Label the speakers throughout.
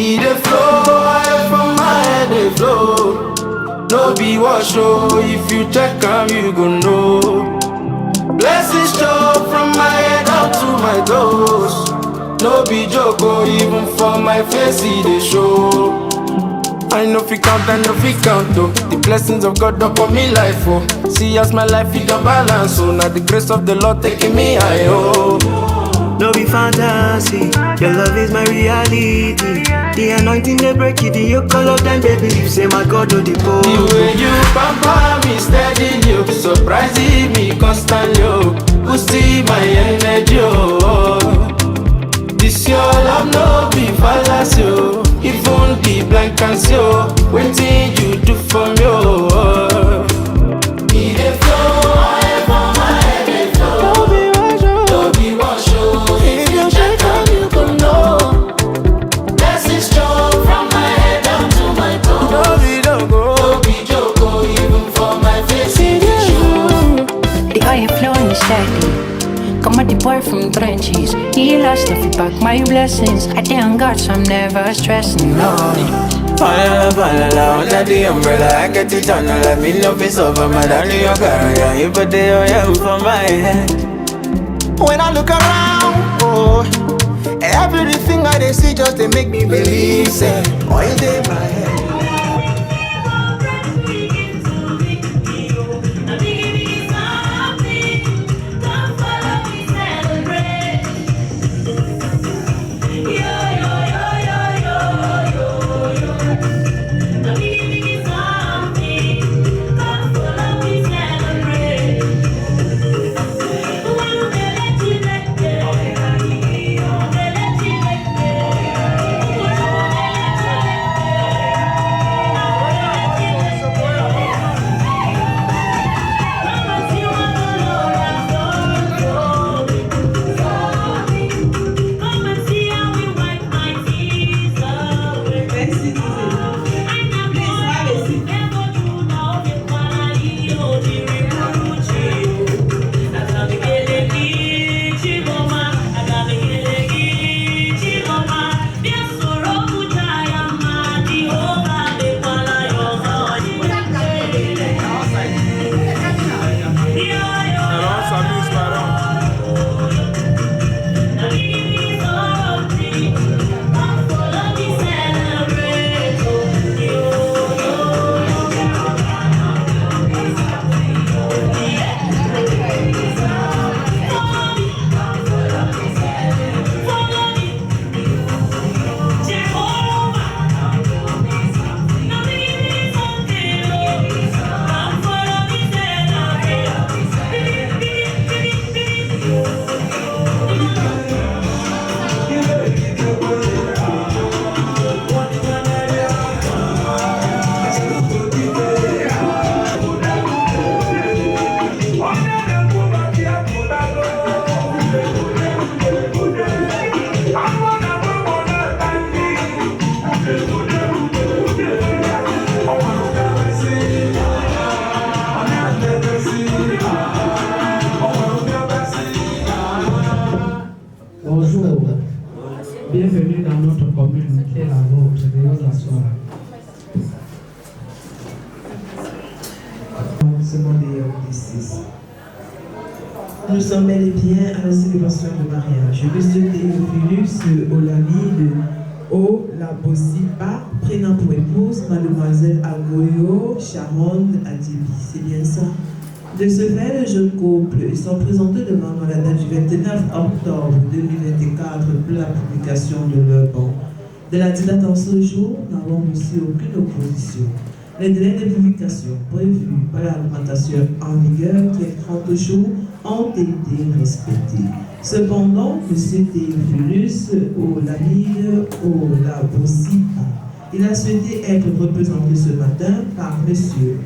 Speaker 1: It a flow, I from my head they flow. No be wash, oh, if you check am you go know. Blessings show from my head out to my toes. No be joke, oh, even for my face it dey show. I know fi count, oh. The blessings of God upon me life, oh. See as my life it don't balance, oh. Now the grace of the Lord taking me high, oh.
Speaker 2: No be fantasy, your love is my reality. The anointing they break it, the yoke all of them they believe. Say my God do the poor.
Speaker 1: The way you pamper me steady, you surprising me constantly, oh. Boosting my energy, oh. This your love no be fallacy, oh. Even the blind can see, oh. Waiting you do for me, oh. It dey flow, I from my head dey flow. No be wash, oh. If you check am you go know. Blessings strong from my head down to my toes. No be joke, oh. Even for my face it dey show.
Speaker 3: The oil flowing steady. Come at the boy from trenches. He lost if you back my blessings. I thank God so I'm never stressing, no.
Speaker 2: Fall under the umbrella, I get it on. Let me know if it's over, my darling, your girl. Yeah, you put the oil for my head.
Speaker 4: When I look around, oh, everything I dey see just they make me believe, say, oil dey my head.
Speaker 5: Bonjour, bienvenue dans notre commune qui est la vôtre. Veuillez vous asseoir.
Speaker 6: Nous sommes bel et bien à la célébration de mariage. Je veux souhaiter Philus Olami de Olabosipa, prenant pour épouse Mademoiselle Agoyo Sharon Adibi. C'est bien ça? De ce fait, le jeune couple sont présentés devant nous à la date du 29 octobre 2024 pour la publication de leur bon. De la date en ce jour, nous n'avons reçu aucune opposition. Les délais de publication prévus par la réglementation en vigueur qui est 30 jours ont été respectés. Cependant, M. Théophilus Olamide Olabosipa, il a souhaité être représenté ce matin par M.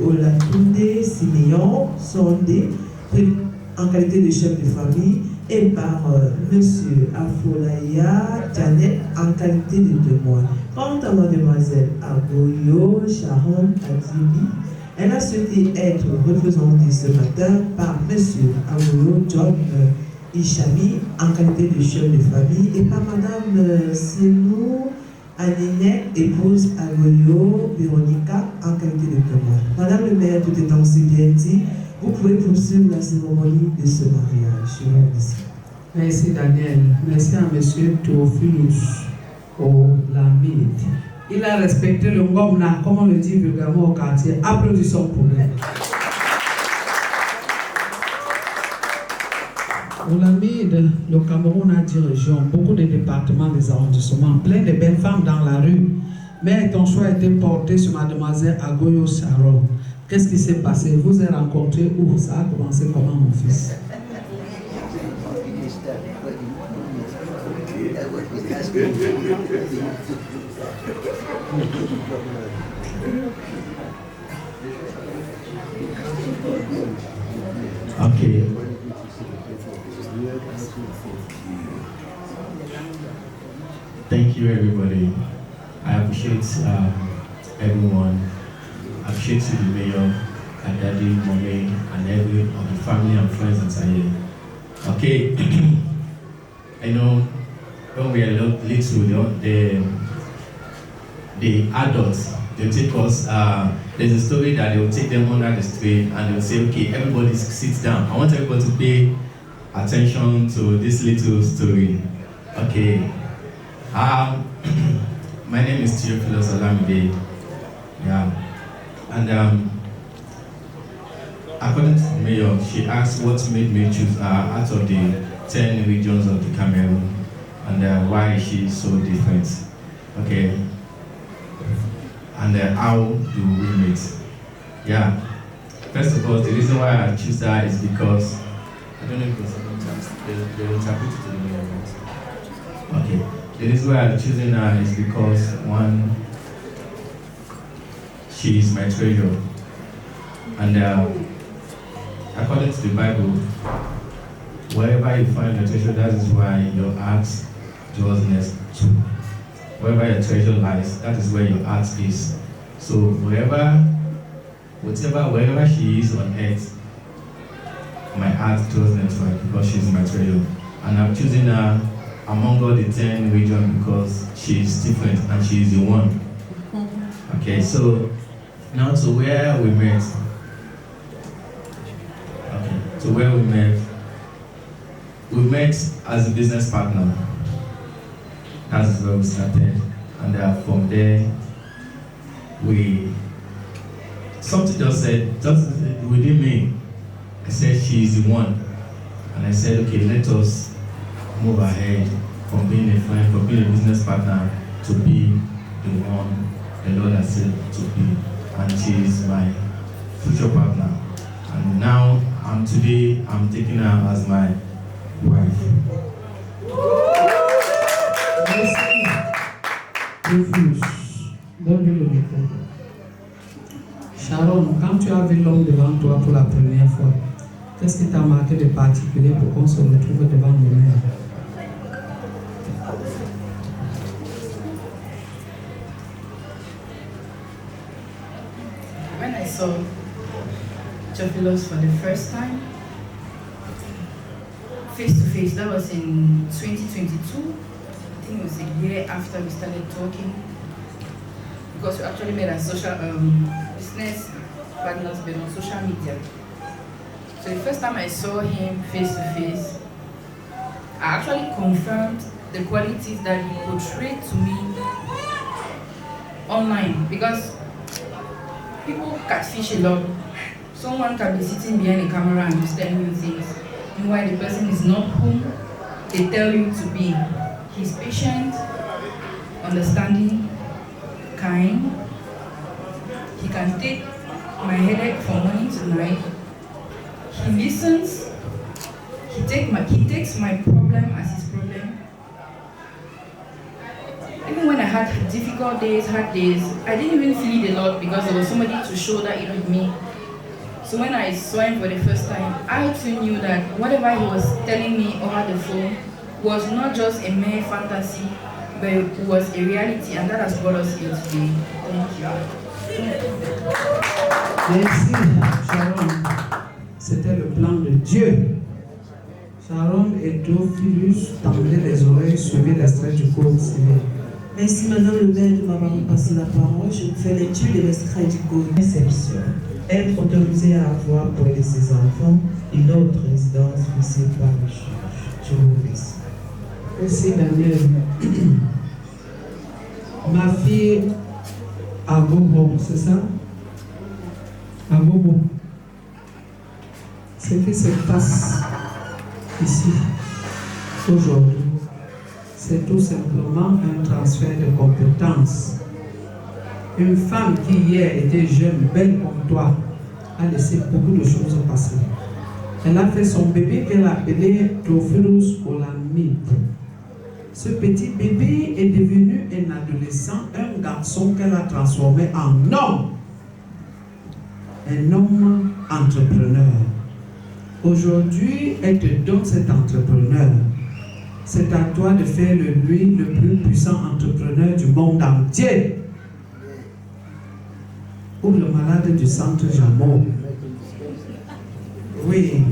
Speaker 6: Olatunde Simeon Sondé, en qualité de chef de famille, et par M. Afolaya Janet en qualité de témoin. Quant à Mademoiselle Agoyo Sharon Adibi, elle a souhaité être représentée ce matin par M. Agoyo John Ishami en qualité de chef de famille et par Mme Senou Anine, épouse Agoyo Véronica, en qualité de témoin. Madame le maire, tout étant si bien dit, vous pouvez poursuivre la cérémonie de ce mariage. Je vous remercie.
Speaker 5: Merci Daniel. Merci à monsieur Théophilus Olamide. Il a respecté le ngomna, comme on le dit vulgairement au quartier. Applaudissons pour lui. Olamide, le Cameroun a 10 régions, beaucoup de départements, des arrondissements, plein de belles femmes dans la rue. Mais ton choix a été porté sur mademoiselle Agoyo Sharon. Qu'est-ce qui s'est passé? Vous avez rencontré où? Ça a commencé comment, mon fils?
Speaker 7: Okay. Thank you, everybody. I appreciate everyone. I appreciate you, the mayor, and daddy, mommy, and every of the family and friends that are here. Okay. I know when we are little, the adults, they take us, there's a story that they'll take them under the street and they'll say, okay, everybody sit down. I want everybody to pay attention to this little story. Okay. My name is Theophilus Olamide. Yeah. And according to the mayor, she asked what made me choose out of the 10 regions of the Cameroon and why she is so different. Okay. And how do we meet? Yeah. First of all, the reason why I choose her is because I don't know if they'll interpret it to the mayor. Okay. The reason why I'm choosing her is because one, she is my treasure. And according to the Bible, wherever you find your treasure, that is why your heart draws next to. Wherever your treasure lies, that is where your heart is. So wherever she is on earth, my heart draws next to her because she is my treasure. And I'm choosing her among all the 10 regions because she is different and she is the one. Okay, so now to where we met. Okay, to where we met. We met as a business partner. That's where we started. And from there, something just within me, I said she is the one. And I said, okay, let us move ahead from being a friend, from being a business partner to be the one the Lord has said to be. And she is my future partner. And now I'm taking her as my wife.
Speaker 5: Donne-lui le micro. Sharon, quand tu as vu l'homme devant toi pour la première fois, qu'est-ce qui t'a marqué de particulier pour qu'on se retrouve devant nous-mêmes?
Speaker 8: When I saw Theophilus for the first time, face to face, that was in 2022. I think it was a year after we started talking, because we actually made a social business partners but on social media. So the first time I saw him face to face, I actually confirmed the qualities that he portrayed to me online, because people catfish a lot. Someone can be sitting behind a camera and just telling you things, meanwhile the person is not whom they tell you to be. He's patient, understanding, kind. He can take my headache from morning to night. He listens. He takes my problem as his problem. Even when I had difficult days, hard days, I didn't even feel it a lot because there was somebody to shoulder it with me. So when I saw him for the first time, I too knew that whatever he was telling me over the phone was not just a mere fantasy, but it was a reality, and that has brought us here today. Thank you.
Speaker 5: Merci, Sharon. C'était le plan de Dieu. Sharon et Théophilus tendaient les oreilles, suivaient l'extrait du code civil.
Speaker 6: Merci Madame le maire de m'avoir passé la parole. Je vous fais lecture de l'extrait du code.
Speaker 9: Réception. Être autorisé à avoir pour aider ses enfants une autre résidence fixée par le juge. Je vous remercie.
Speaker 5: Merci Daniel. Ma fille Agogo, c'est ça? Agogo. Ce qui se passe ici, aujourd'hui, c'est tout simplement un transfert de compétences. Une femme qui hier était jeune, belle comme toi, a laissé beaucoup de choses passer. Elle a fait son bébé qu'elle a appelé Theophilus Olamide. Ce petit bébé est devenu un adolescent, un garçon qu'elle a transformé en homme. Un homme entrepreneur. Aujourd'hui, elle te donne cet entrepreneur. C'est à toi de faire de lui le plus puissant entrepreneur du monde entier. Ou le malade du centre Jameau. Oui.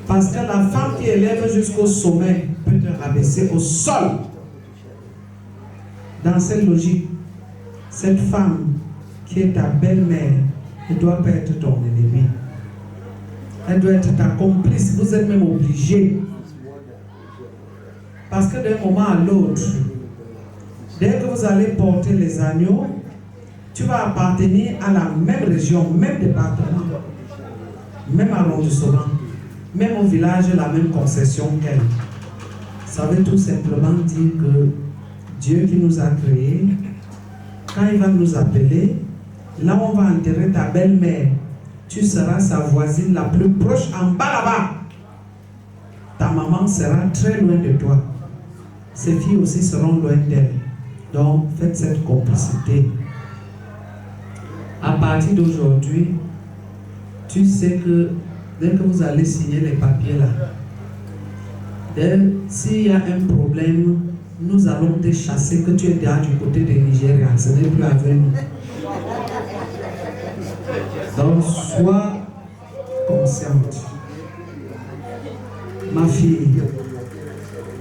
Speaker 5: Parce que la femme qui élève jusqu'au sommet peut te rabaisser au sol. Dans cette logique, cette femme qui est ta belle-mère ne doit pas être ton ennemi. Elle doit être ta complice. Vous êtes même obligés. Parce que d'un moment à l'autre, dès que vous allez porter les agneaux, tu vas appartenir à la même région, même département, même arrondissement, même au village, la même concession qu'elle. Ça veut tout simplement dire que Dieu qui nous a créés, quand il va nous appeler, là où on va enterrer ta belle-mère, tu seras sa voisine la plus proche en bas là-bas. Ta maman sera très loin de toi. Ses filles aussi seront loin d'elle. Donc, faites cette complicité. À partir d'aujourd'hui, tu sais que dès que vous allez signer les papiers là, s'il y a un problème, nous allons te chasser, que tu es déjà du côté de Nigeria. Ce n'est plus avec nous. Donc, sois consciente. Ma fille,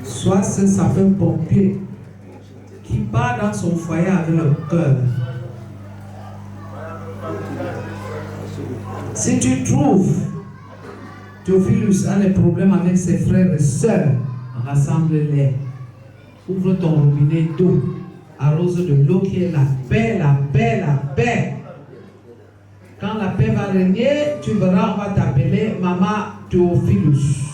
Speaker 5: sois ce sapeur-pompier qui part dans son foyer avec le cœur. Si tu trouves Theophilus a des problèmes avec ses frères et sœurs, rassemble-les. Ouvre ton robinet d'eau, arrose de l'eau qui est la paix, la paix, la paix. Quand la paix va régner, tu verras, on va t'appeler Maman Theophilus.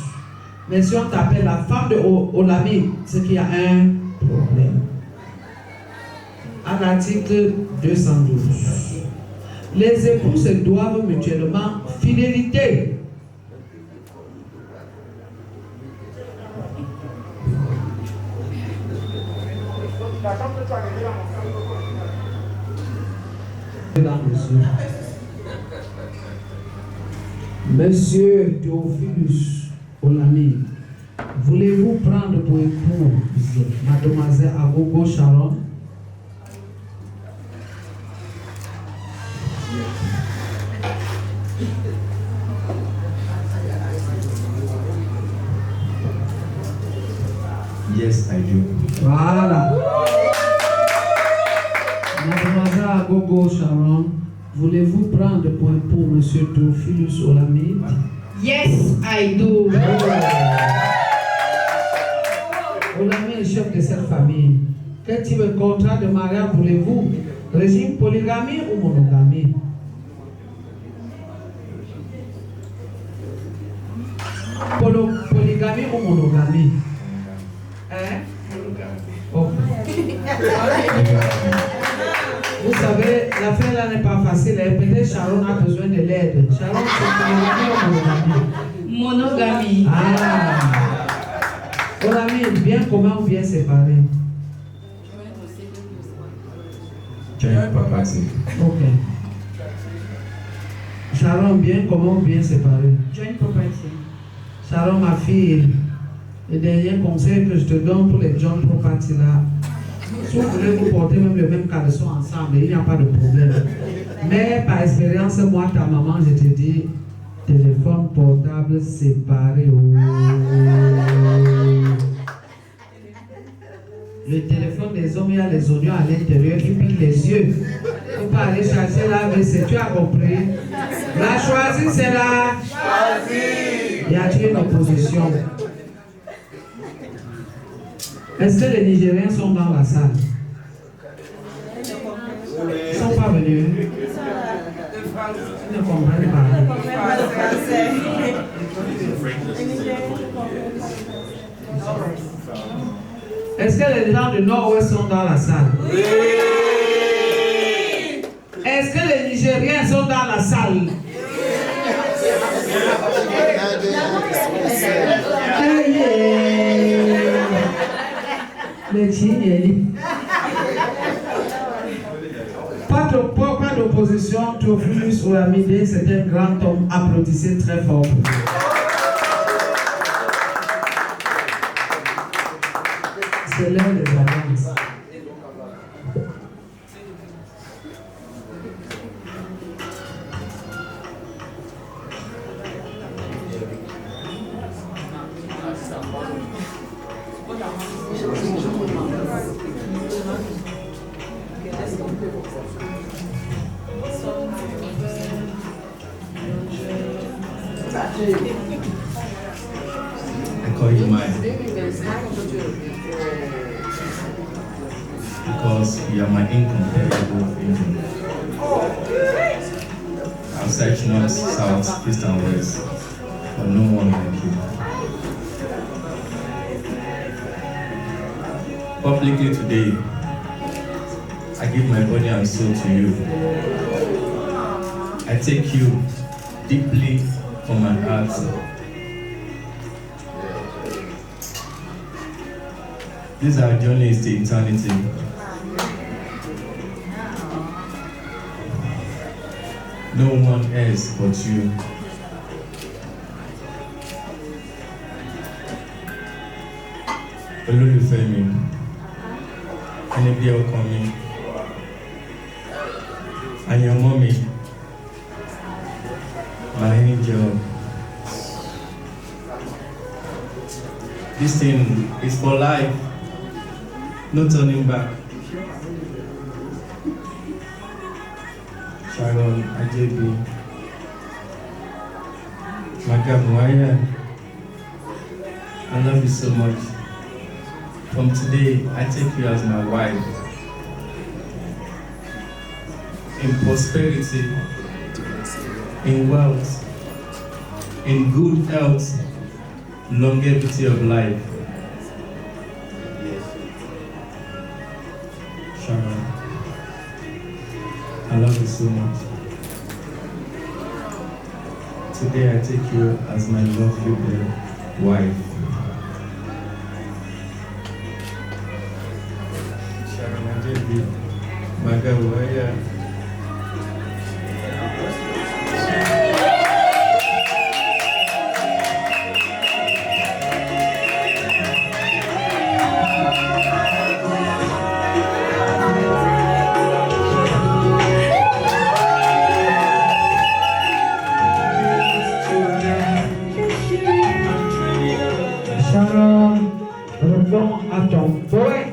Speaker 5: Mais si on t'appelle la femme de Olamide, c'est qu'il y a un problème. À l'article 212, les époux se doivent mutuellement fidélité. Monsieur Theophilus Olamide, voulez-vous prendre pour épouse Mademoiselle Agogo Sharon?
Speaker 7: Yes, I do.
Speaker 5: Voilà. Mademoiselle Agogo Sharon, voulez-vous prendre pour époux Monsieur Theophilus Olamide?
Speaker 8: Yes, I do.
Speaker 5: Olamide est chef de cette famille. Quel type de contrat de mariage voulez-vous? Régime polygamie ou monogamie? Polygamie ou monogamie? Hein? Okay. Vous savez, l'affaire là n'est pas facile. Peut-être Sharon a besoin de l'aide. Sharon, c'est monogamie ou monogamie?
Speaker 8: Monogamie.
Speaker 5: Ah. Olamide, bien commun ou bien séparé?
Speaker 7: Joint property.
Speaker 5: Ok. Sharon, bien commun ou bien séparé?
Speaker 8: Joint property.
Speaker 5: Sharon, ma fille, le dernier conseil que je te donne pour les joint property là, si vous voulez vous porter même le même caleçon ensemble, il n'y a pas de problème. Mais par expérience, moi, ta maman, je te dis, téléphone portable séparé. Oh. Le téléphone les hommes, il y a les oignons à l'intérieur qui piquent les yeux. Il ne faut pas aller chercher la vaisselle, tu as compris? La choisie, c'est la choisie. Y a-t-il une opposition? Est-ce que les Nigériens sont dans la salle? Ils ne sont pas venus. Ils ne comprennent pas. Est-ce que les gens du Nord-Ouest sont dans la salle? Oui. Est-ce que les Nigériens sont dans la salle? Les Tchigneli. Pas d'opposition, Théophilus Oulamide, c'est un grand homme. Applaudissez très fort pour lui. C'est l'heure des avances.
Speaker 7: I call you mine because you are my incomparable angel. I've searched north, south, east and west, but no one like you. Publicly today, I give my body and soul to you. I take you deeply from my heart. This our journey is to eternity. No one else but you. Olólùfẹ́ mi, ẹni bí ọkàn mi, àyànmọ́ mi, my angel. This thing is for life, no turning back. Sharon Ajebi, Magamuaya, I love you so much. From today, I take you as my wife. In prosperity, in wealth, in good health, longevity of life. Sharon, I love you so much. Today I take you as my lovely wife. Sharon Ajebi, Magawaya.
Speaker 5: Sharon, revenons à ton poète.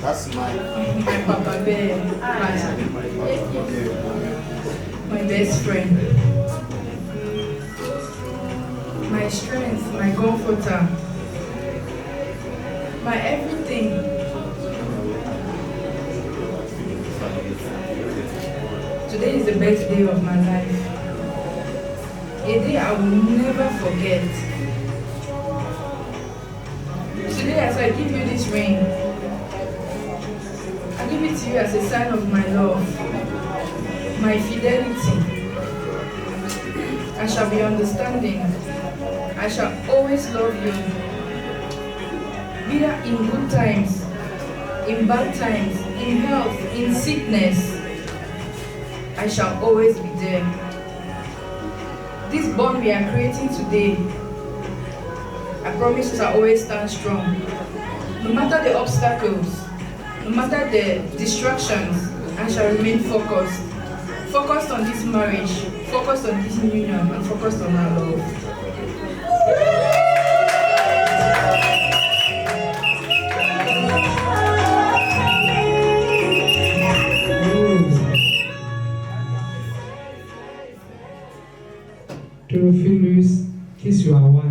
Speaker 4: That's my
Speaker 8: Papa Bear, my best friend, my strength, my comforter, my everything. Today is the best day of my life, a day I will never forget. Today, as I give you this ring, I give it to you as a sign of my love, my fidelity. I shall be understanding. I shall always love you whether in good times, in bad times, in health, in sickness, I shall always be there. This bond we are creating today, I promise you I'll always stand strong. No matter the obstacles, no matter the distractions, I shall remain focused. Focused on this marriage, focused on this union, and focused on our love.
Speaker 5: Theophilus, kiss your wife.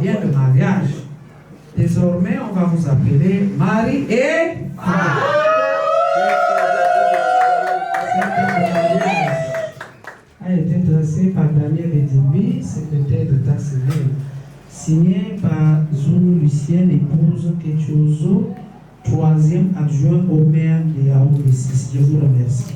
Speaker 5: Bien le mariage. Désormais, on va vous appeler mari et femme. A été tracé par Daniel Edimbi, secrétaire d'État civil, signé par Zulu Lucienne, épouse Ketchozo, troisième adjoint au maire de Yaoundé 6. Je vous remercie.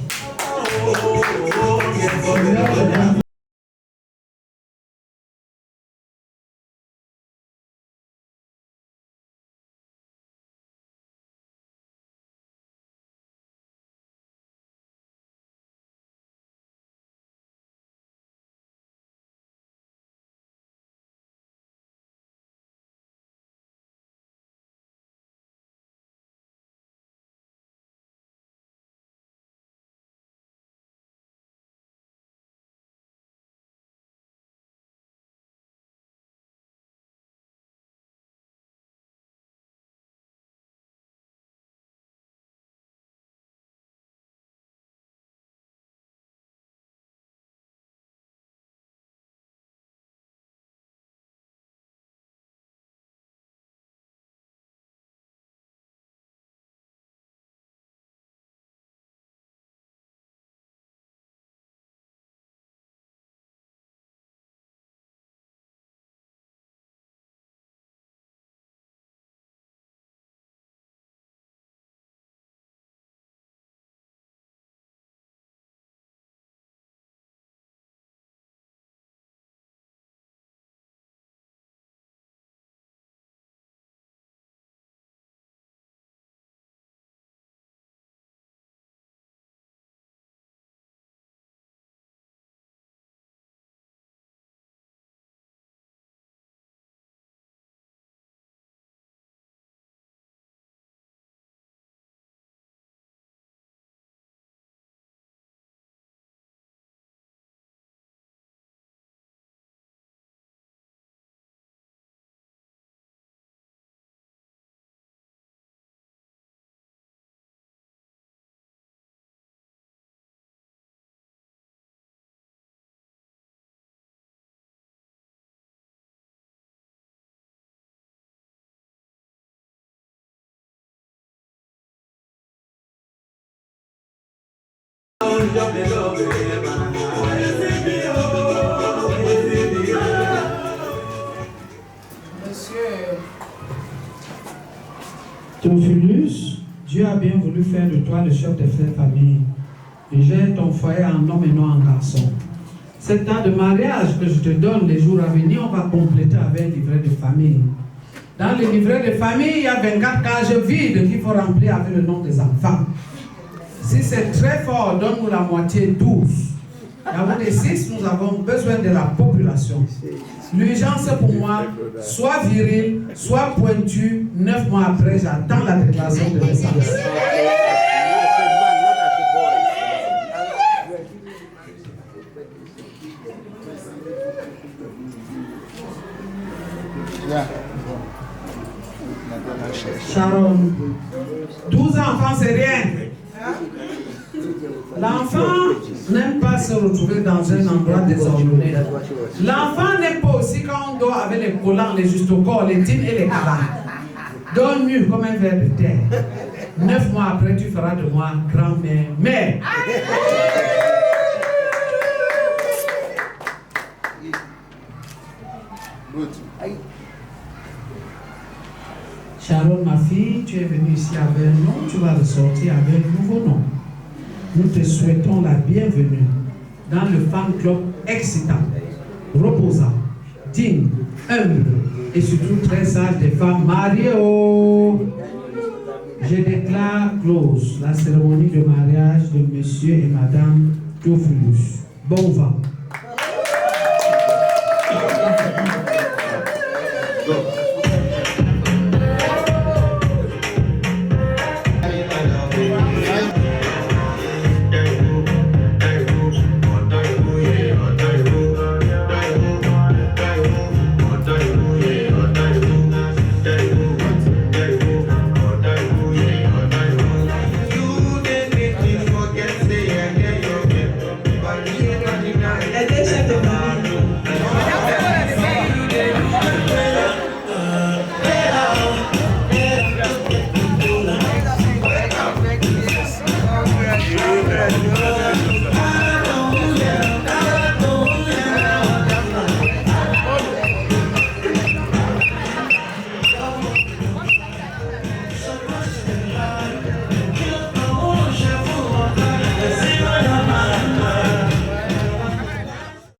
Speaker 5: Théophilus, Dieu a bien voulu faire de toi le chef de cette famille. Et j'ai ton foyer en homme et non en garçon. Cet temps de mariage que je te donne les jours à venir, on va compléter avec un livret de famille. Dans le livret de famille, il y a 24 cases vides qu'il faut remplir avec le nom des enfants. Si c'est très fort, donne-nous la moitié 12. Et avant les 6, nous avons besoin de la population. L'urgence pour moi, soit viril, soit pointu. 9 mois après, j'attends la déclaration de naissance. Sharon, 12 enfants, c'est rien. L'enfant n'aime pas se retrouver dans un endroit désordonné. L'enfant n'aime pas aussi quand on dort avec les collants, les justocorps, les dîmes et les cabanes. Dors mieux comme un ver de terre. 9 mois après, tu feras de moi grand-mère. Mais Sharon, ma fille, tu es venue ici avec un nom, tu vas ressortir avec un nouveau nom. Nous te souhaitons la bienvenue dans le fan club excitant, reposant, digne, humble et surtout très sage des femmes mariées. Je déclare close la cérémonie de mariage de monsieur et madame Théophilus. Bon vent.
Speaker 4: Yeah.